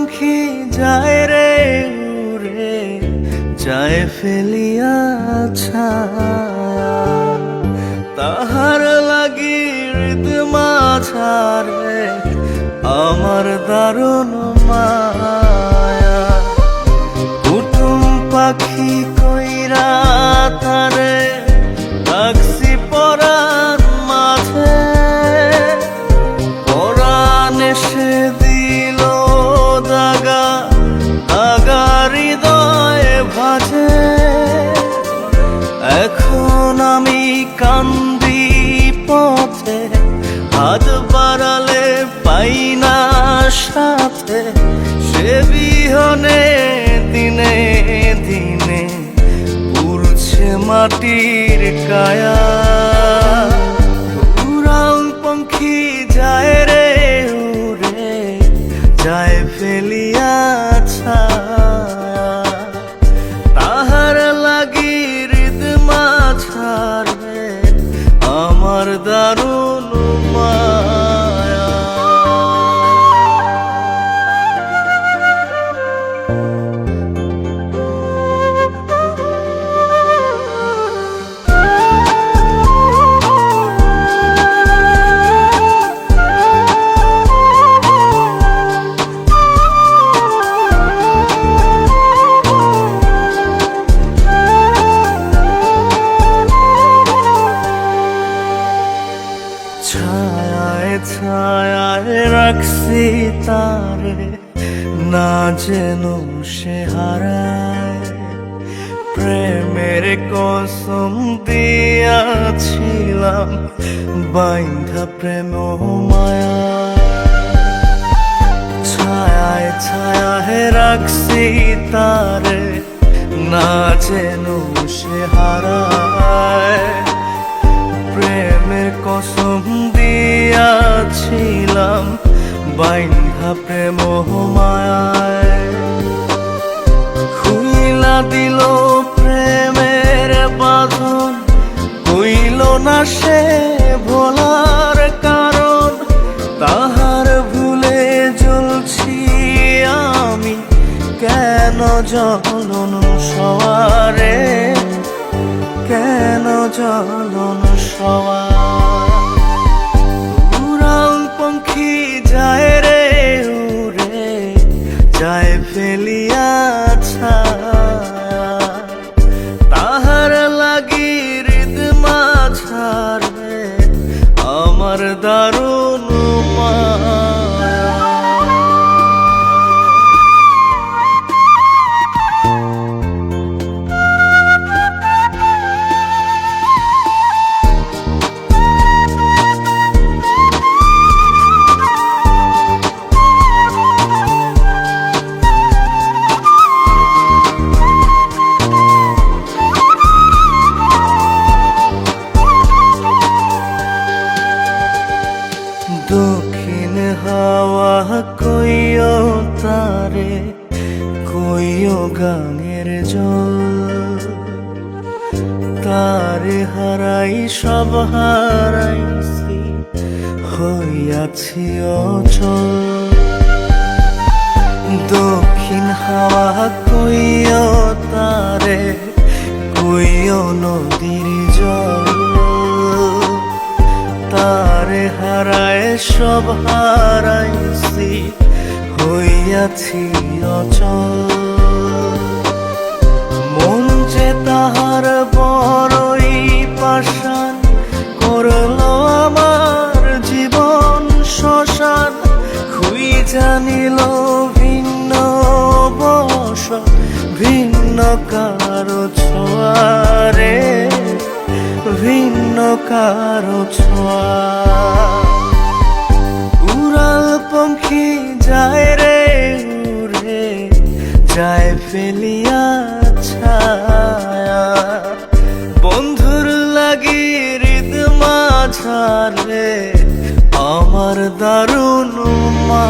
পঙ্খী যায় রে উড়ে যায় ফেলিয়া ছায়া, তাহার লাগি হৃদ মাঝারে আমার দারুণ মায়া। কুটুম পাখি কইরা তারে রাখছি পরাণ মাঝে, পরাণ এসে দিল দাগা, দাগা হৃদয়ে ভাজে। এখন আমি কান্দি পথে, হাত বাড়ালে পাই না সাথে, সে বিহনে দিনে দিনে পুড়ছে মাটির কায়া। উড়াল পঙ্খী যায় রে উড়ে যায় ফেলিয়া ছায়া, তাহার লাগি হৃদ মাঝারে আমার দারুণ মায়া। ছায়ায় ছায়ায় রাখছি তারে, না যেন সে হারায়। প্রেমের কসম দিয়াছিলাম বাইন্ধা প্রেম মায়া। ছায়ায় ছায়ায় রাখছি তারে, না যেন সে হারায়। প্রেমের কসম দিয়াছিলাম বাইন্ধা প্রেম মায়ায়। খুইলা দিল প্রেমের বাঁধন, হইল না সে ভোলার কারণ। তাহার ভুলে জ্বলছি আমি কেন জ্বলন সওয়ারে, কেন জ্বলন সওয়া। উড়াল পঙ্খী যায় রে উড়ে যায় ফেলিয়া ছায়া, তাহার লাগি হৃদ মাঝারে আমার দারুণ মায়া। দক্ষিণ হাওয়া কইও তারে, কইও গাঙের জল। তারে হারাই সব হারাইছি, হইয়াছি অচল। দক্ষিণ হাওয়া কইও তারে, কইও নদীর জল। তারে হারায় সব হারাইছি, হইয়াছি অচল। মন যে তাহার বড়ই পাষাণ, করল আমার জীবন শ্মশান। খুই জানিল ভিন্ন বসন, ভিন্ন কারো ছোঁয়ারে, ভিন্ন কারো ছোঁয়া। উড়াল পঙ্খী যায় রে উড়ে যায় ফেলিয়া ছায়া, বন্ধুর লাগি হৃদ মাঝারে আমার দারুণ মা।